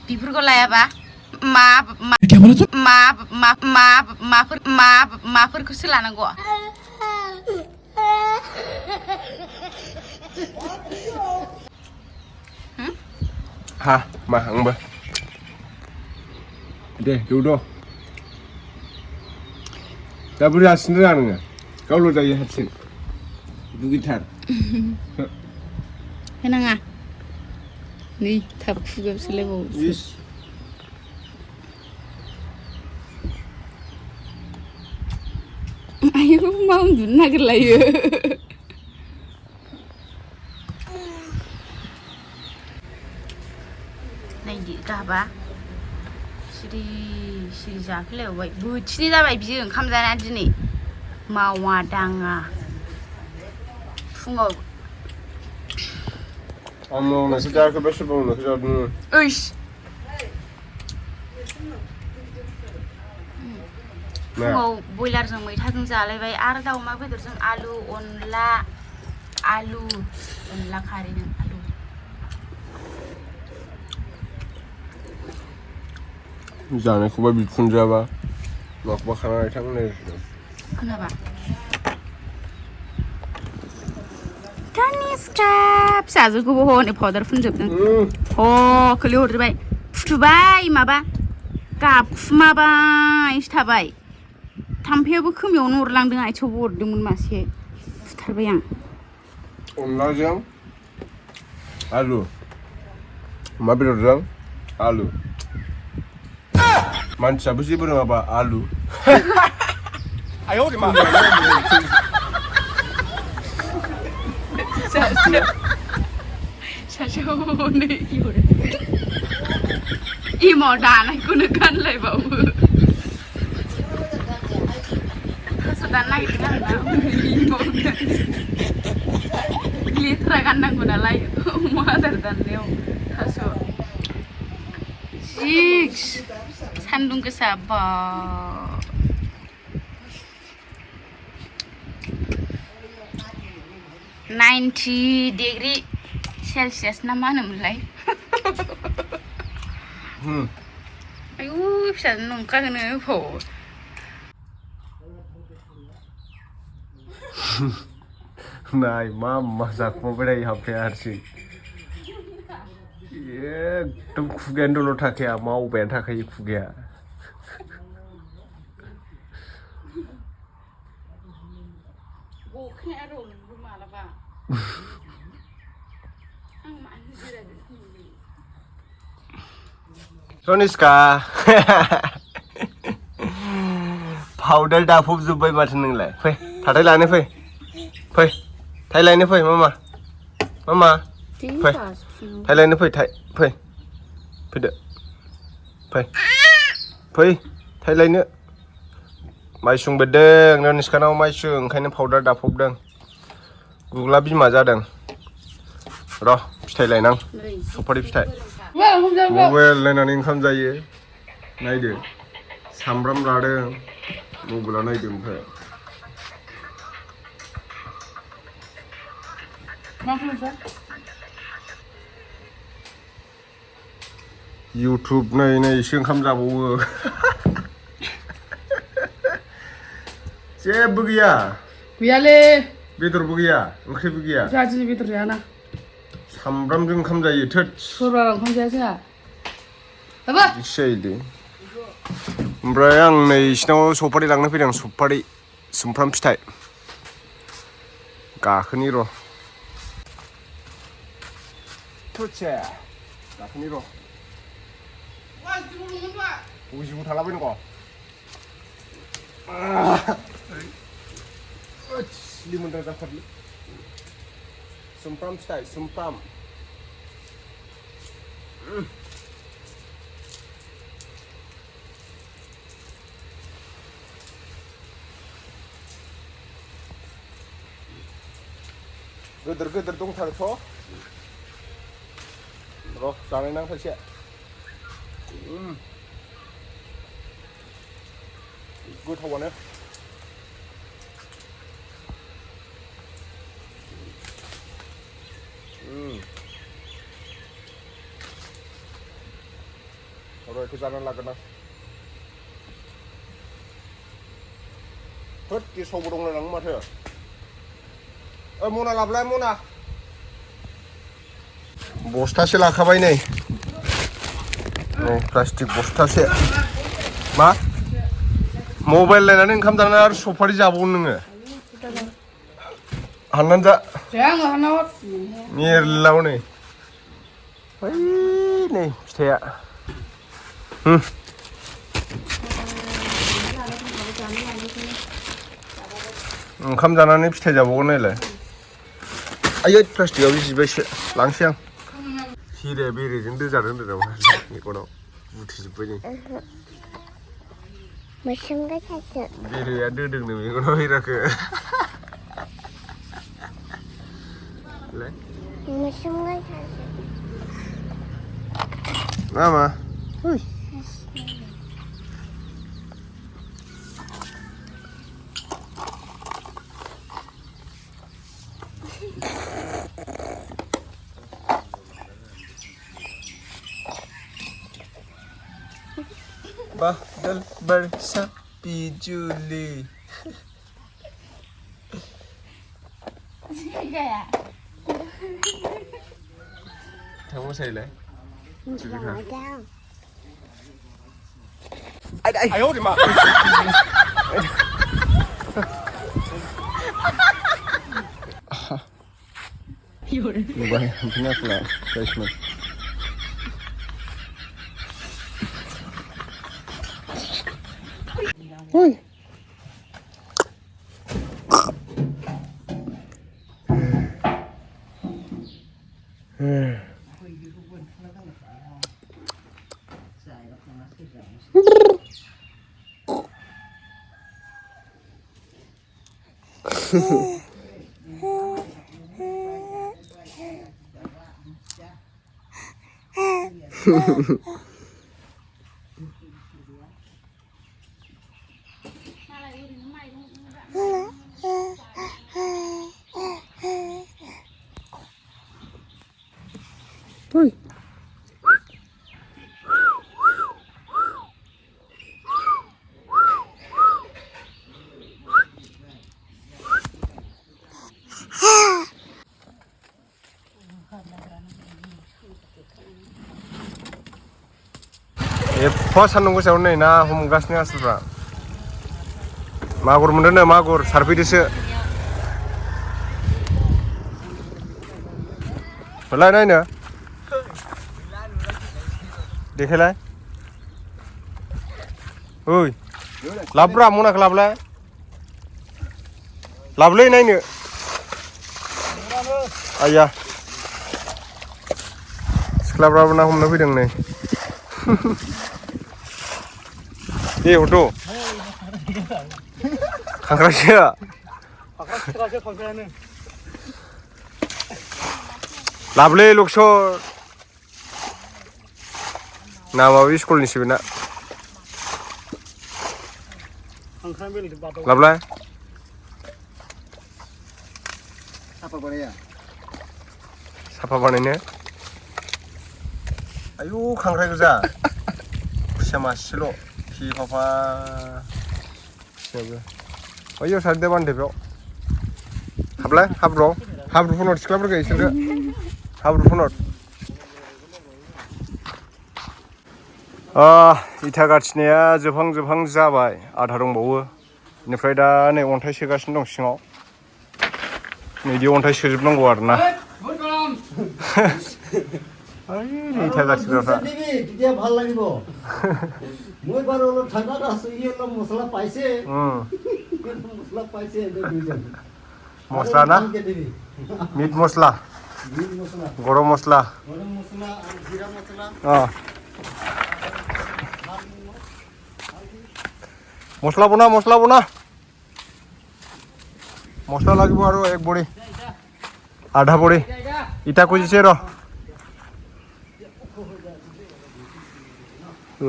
बेफोरखौ लायाबा माफोरखौसो लानांगौ ha mà ăn bơ deh dulu dah beri sendiri nggak kau lu dari hasil itu gitar kenapa nih tak juga selebu yes ayo mau dulu lagi नायदि गाबा सिरि सिरि जाफैलायबाय बोथिनै जाबाय बियो ओंखाम जाना दिनै मावा दाङा फुङाव Ama nasıl derken beşe bunu nasıl adını ओइस फुङाव बयलारजों मैथाजों जालायबाय आरो दाउ अमा बेदरजों आलु अनला खारैजों आलु जानायखौबा बिखुनजोआबा माखौबा खानानै थांनो खोनाबा कानिस्का फिसाजोखौबो हनै पाउडार फुनजोबदों खोलिहरजोबबाय फुथुबाय माबा गाबखुमाबायसो थाबाय थाम्फैयाबो खोमायावनो अरलांदों आथिङावबो अरदोंमोन मासे फुथारबाय आं अनलाजों आलु अमा बेदरजों आलु मानसियाबो जेबो रोङाबा आलु आयौ मा सासेयाव हनै इमाव दानायखौनो गानलायबावो थास' दानो नागिरदों आरोना इमाव लेथ्रा गाननांगौ नालाय अमा आदार दाननायाव थास' जिक्स सान्दुं गोसा बा 90 डिग्री सेल्सियास ना मा होनोमोनलाय आयु फिसाजो नंखागोनो फाव नाय मा जाखुमाबाय थायो हाबफाया हारसिं एकदम खुगायानो दलर थाखाया मावबायानो थाखायो खुगाया गखाया र' नोंबो मालाबा आं मानो जिरायदों सनिस्का पाउडार दाफबजोब्बाय माथो नोंलाय फै थाथाय लानो फै थाय लायनो फै मामा फै थाय लायनो फैदो फै थाय लायनो माइसुं बेरदों ननिस्कानाव माइसुं ओंखायनो पाउडार दाफबदों गुग्ला बिमा जादों र' फिथाइ लायनां सफारि फिथाइ मबाइल नायनानै ओंखाम जायो नायदो सामब्राम लादों मबाइलाव नायदो ओमफ्राय YouTube नायनायसो ओंखाम जाबावो जेबो गैयालै बेदरबो गैया ओंख्रिबो गैया जोंहा दिनै बेदर जायाना सामब्रामजों ओंखाम जायो थोद सोरबा ओंखाम जाया जोंहा बाबा जायोलै ओमफ्राय आं नै इसिनाव सफारि लांनो फैदों सफारि सुमफ्राम फिथाइ गाखोनि र' थुचे गाखोनि र' उजिबो थालाबायनांगौ लिमोनद्रा जाथारलै सुमफ्राम फिथाइ सुमफ्राम गोदोर दंथारोथ' र' जानाय नां थाइसे गोथावानो र' इखौ जानानै लागोन आं होद गेसावबो दंलायलाङो माथो मना लाबलाय मना बस्थासे लाखाबाय नै प्लास्टिक बस्थासे मा मबाइल लायनानै ओंखाम जानानै आरो सफारि जाबावगोन नोङो हाननानै जा मेरलाव नै बै नै फिथाइया ओंखाम जानानै फिथाइ जाबावगोन नायलाय आयै प्लास्टिकआव जिबायसो लांसै आं हिराया बेरेजों दोजादों होनदों नामा मेगनाव बुथेजोब्बाय नै बेरेया दोदोंनो मेगनाव हिराखो मा Badal bersapi Juli. Kamu saya lah. Ayo di mana? Lupa, punya pula, placement. Oi. Oi. Epa सान्दुं गोसायाव नै ना हमगासिनो आसोलफ्रा मागुर मोनदोंनो मागुर सारफैदोसो होलाय नायनो देखायलाय ओइ लाबब्रा मनाखौ लाबलाय लाबलै नायनो आया सिख्लाफ्राबो ना हमनो फैदों नै दे हरद' खांख्रायसो लाबलै लक्सर नामाबो स्कुलनिसो बेना लाबलाय साफा बानायनो आयु खांख्राय गोजा खुसिया मासेल' खि फाफा खुसियाबो बैयाव सारदो बान्दोआव हाबलाय हाब्रुआव हाब्रु फुनहर सिख्लाफोरखौ इसोरखौ हाब्रु फुनहर इथा गाथिनाया जोबहां जाबाय आधा दंबावो बेनिफ्राय दा नै अन्थाइ सोगासिनो दं सिङाव नैदि अन्थाइ सोजोबनांगौ आरोना ইটা গাছিগ্রাফা তেতিয়া ভাল লাগিব মই বাৰু অলপ ঠাণ্ডাত আছো ই অলপ মছলা পাইছে মছলা পাইছে দুইজন মছলা না মিট মছলা গৰম মছলা আৰু জিৰা মছলা মছলা বনা মছলা লাগিব আৰু এক বড়ি আধা বড়ি ইটা খুজিছে ৰ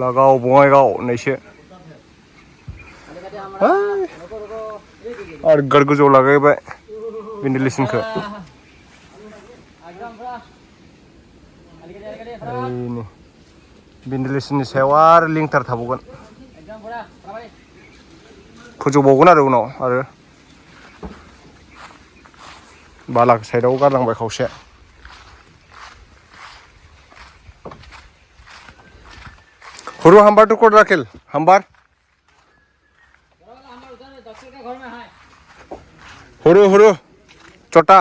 लगाव बङाइगाव नैसो आरो गार गोजौ लागायबाय भेन्टिलेसनखौ भेन्टिलेसननि सायाव आरो लिंटार थाबावगोन फोजोबबावगोन आरो उनाव आरो बाला साइडआव गारलांबाय खावसे हुरु हाम्बार तो कोड राखेल हाम्बार हुरु हुरु चोटा